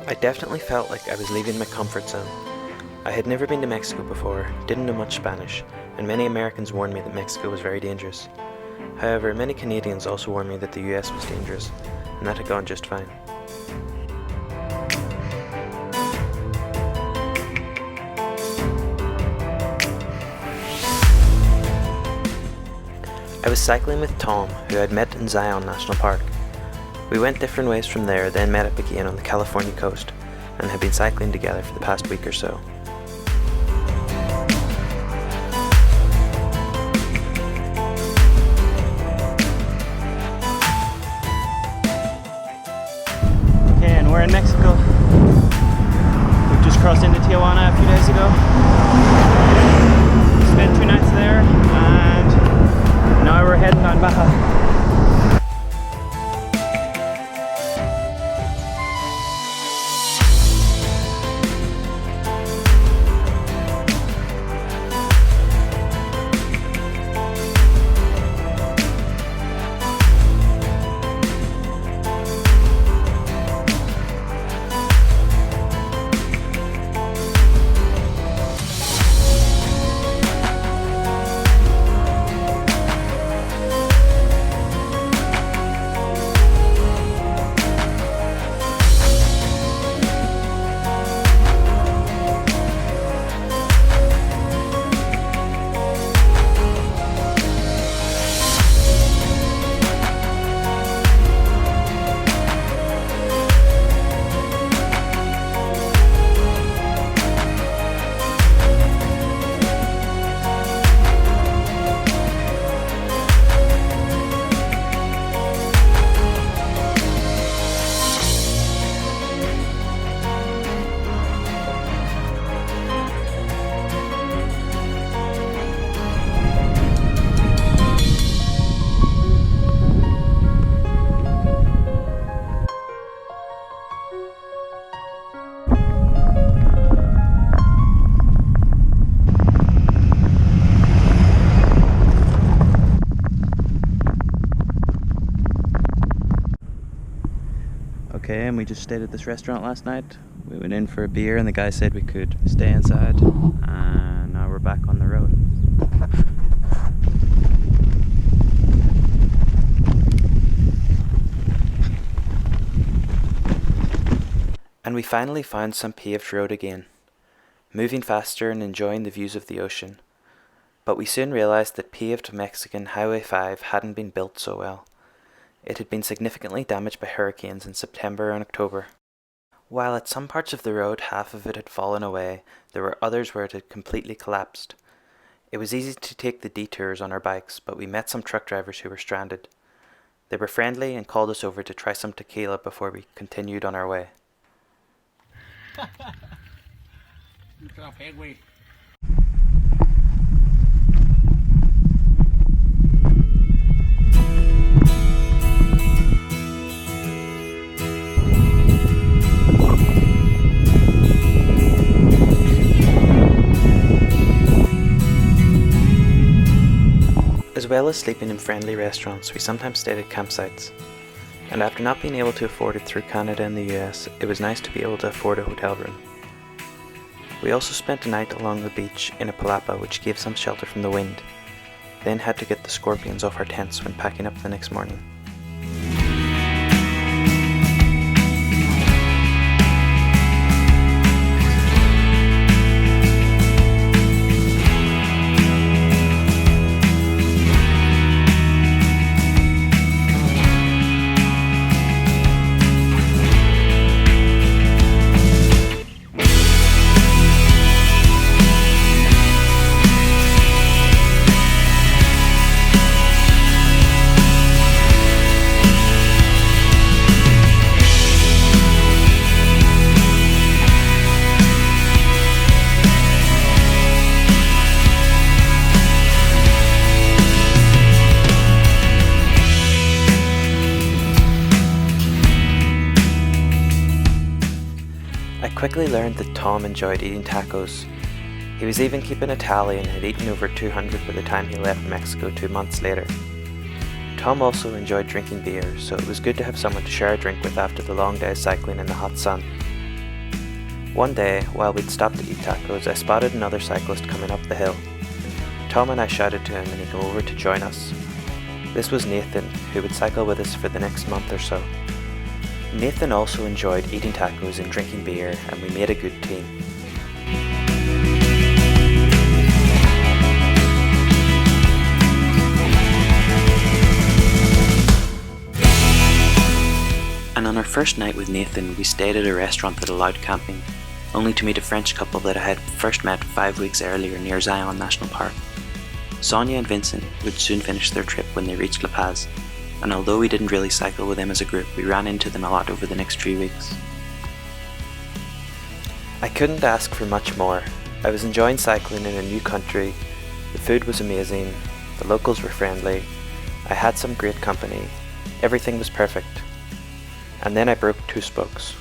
I definitely felt like I was leaving my comfort zone. I had never been to Mexico before, didn't know much Spanish, and many Americans warned me that Mexico was very dangerous. However, many Canadians also warned me that the US was dangerous, and that had gone just fine. I was cycling with Tom, who I'd met in Zion National Park. We went different ways from there, then met up again on the California coast, and have been cycling together for the past week or so. Okay, and we're in Mexico. We've just crossed into Tijuana a few days ago. Spent 2 nights there, and now we're heading on Baja. Okay, and we just stayed at this restaurant last night. We went in for a beer and the guy said we could stay inside, and now we're back on the road. And we finally found some paved road again, moving faster and enjoying the views of the ocean. But we soon realized that paved Mexican Highway 5 hadn't been built so well. It had been significantly damaged by hurricanes in September and October. While at some parts of the road half of it had fallen away, there were others where it had completely collapsed. It was easy to take the detours on our bikes, but we met some truck drivers who were stranded. They were friendly and called us over to try some tequila before we continued on our way. As well as sleeping in friendly restaurants, we sometimes stayed at campsites. And after not being able to afford it through Canada and the US, it was nice to be able to afford a hotel room. We also spent a night along the beach in a palapa, which gave some shelter from the wind, then had to get the scorpions off our tents when packing up the next morning. I quickly learned that Tom enjoyed eating tacos. He was even keeping a tally and had eaten over 200 by the time he left Mexico 2 months later. Tom also enjoyed drinking beer, so it was good to have someone to share a drink with after the long day cycling in the hot sun. One day, while we'd stopped to eat tacos, I spotted another cyclist coming up the hill. Tom and I shouted to him and he came over to join us. This was Nathan, who would cycle with us for the next month or so. Nathan also enjoyed eating tacos and drinking beer, and we made a good team. And on our first night with Nathan, we stayed at a restaurant that allowed camping, only to meet a French couple that I had first met 5 weeks earlier near Zion National Park. Sonia and Vincent would soon finish their trip when they reached La Paz, and although we didn't really cycle with them as a group, we ran into them a lot over the next 3 weeks. I couldn't ask for much more. I was enjoying cycling in a new country, the food was amazing, the locals were friendly, I had some great company, everything was perfect. And then I broke 2 spokes.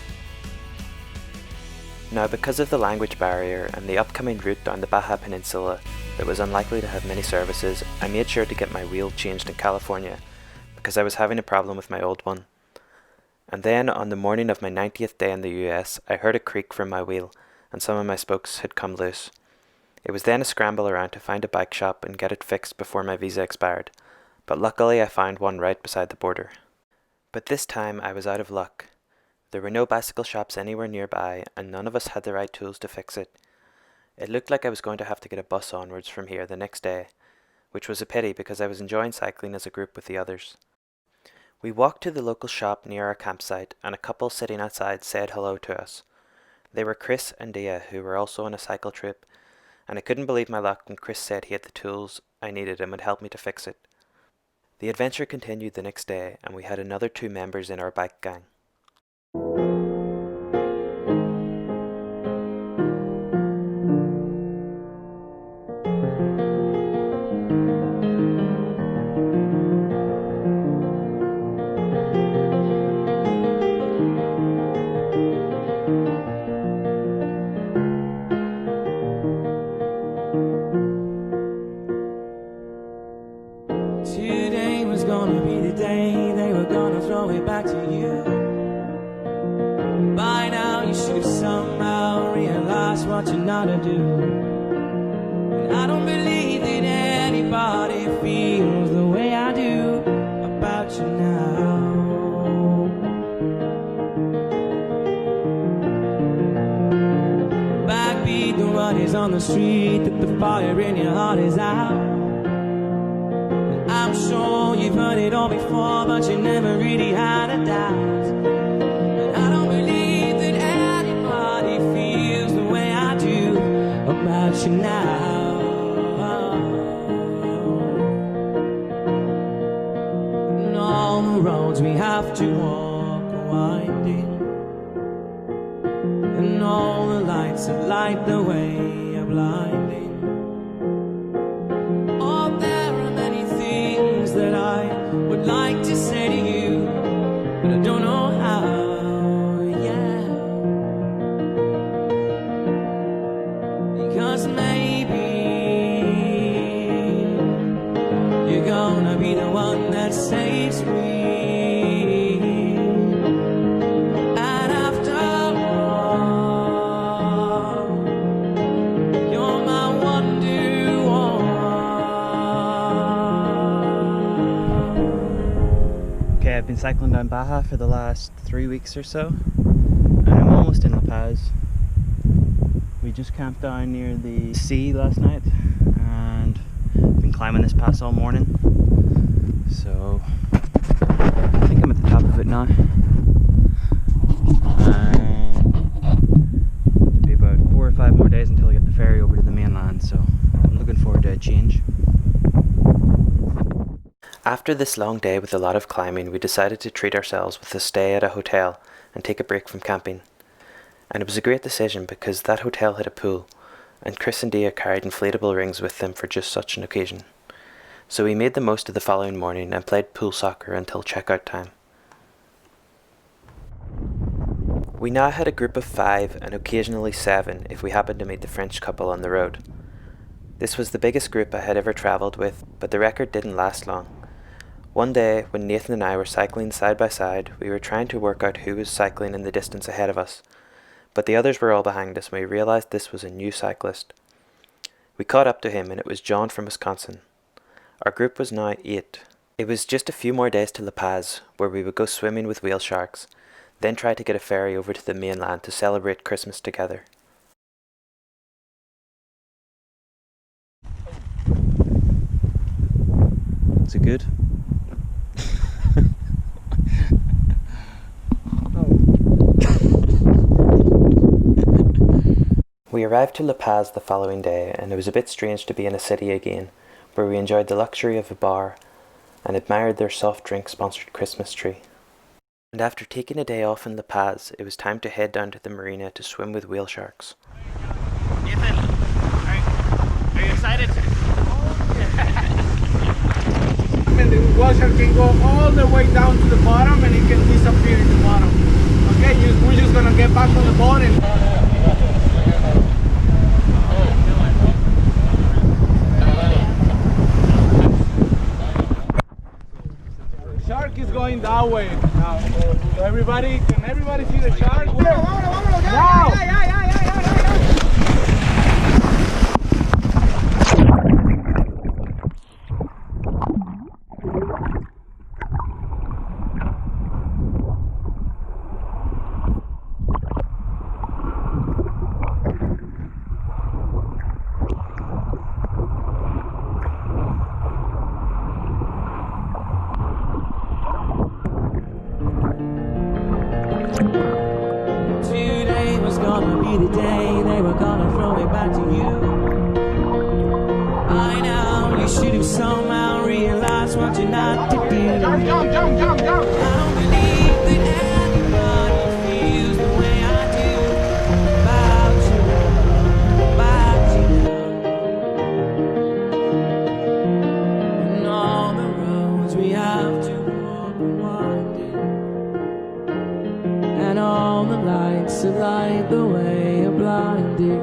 Now, because of the language barrier and the upcoming route down the Baja Peninsula that was unlikely to have many services, I made sure to get my wheel changed in California because I was having a problem with my old one. And then, on the morning of my 90th day in the US, I heard a creak from my wheel and some of my spokes had come loose. It was then a scramble around to find a bike shop and get it fixed before my visa expired, but luckily I found one right beside the border. But this time I was out of luck. There were no bicycle shops anywhere nearby, and none of us had the right tools to fix it. It looked like I was going to have to get a bus onwards from here the next day, which was a pity because I was enjoying cycling as a group with the others. We walked to the local shop near our campsite, and a couple sitting outside said hello to us. They were Chris and Dia, who were also on a cycle trip, and I couldn't believe my luck when Chris said he had the tools I needed and would help me to fix it. The adventure continued the next day, and we had another 2 members in our bike gang. Today was gonna be the day they were gonna throw it back to you. By now you should have somehow realized what you're not to do. And I don't believe that anybody feels the way I do about you now. Backbeat, the run is on the street, that the fire in your heart is out. I'm sure you've heard it all before, but you never really had a doubt. And I don't believe that anybody feels the way I do about you now. And all the roads we have to walk are winding, and all the lights that light the way are blinding. That I would like to say to you, but I don't know how, yeah. Because maybe you're gonna be the one that saves me. And after all, you're my wonder one. Okay, I've been cycling down Baja for the last 3 weeks or so, and I'm almost in La Paz. We just camped down near the sea last night, and I've been climbing this pass all morning. So I think I'm at the top of it now. And it'll be about 4 or 5 more days until I get the ferry over to the mainland, so I'm looking forward to a change. After this long day with a lot of climbing, we decided to treat ourselves with a stay at a hotel and take a break from camping. And it was a great decision because that hotel had a pool, and Chris and Dia carried inflatable rings with them for just such an occasion. So we made the most of the following morning and played pool soccer until checkout time. We now had a group of 5 and occasionally 7 if we happened to meet the French couple on the road. This was the biggest group I had ever travelled with, but the record didn't last long. One day, when Nathan and I were cycling side by side, we were trying to work out who was cycling in the distance ahead of us, but the others were all behind us and we realized this was a new cyclist. We caught up to him and it was John from Wisconsin. Our group was now 8. It was just a few more days to La Paz, where we would go swimming with whale sharks, then try to get a ferry over to the mainland to celebrate Christmas together. Is it good? We arrived to La Paz the following day, and it was a bit strange to be in a city again, where we enjoyed the luxury of a bar and admired their soft drink sponsored Christmas tree. And after taking a day off in La Paz, it was time to head down to the marina to swim with whale sharks. Nathan, are you excited? And the whale shark can go all the way down to the bottom and it can disappear in the bottom. Okay, we're just gonna get back on the boat and shark is going that way now. So everybody, can everybody see the shark? Now! Today was gonna be the day they were gonna throw me back to you. I know you should have somehow realized what you're not to do. Jump! I don't believe that anybody feels the way I do about you, and all the roads we have to walk are winding, and all the lights that light the way are blinding.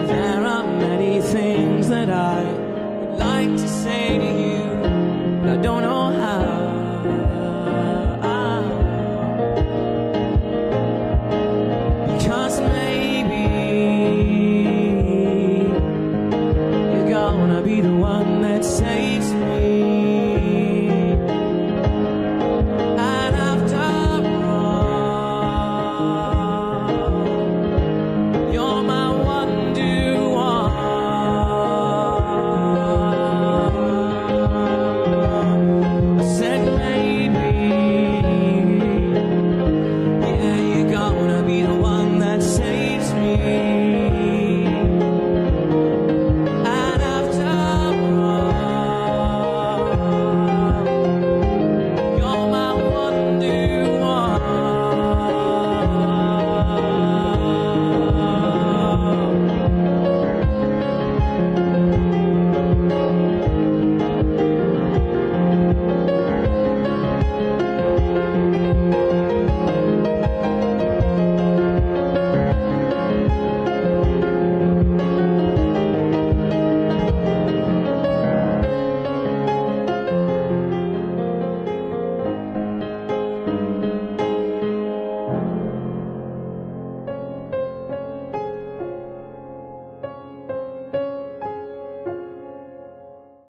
There are many things that I would like to say to you, but I don't know how. Because maybe you're gonna be the one that saves me.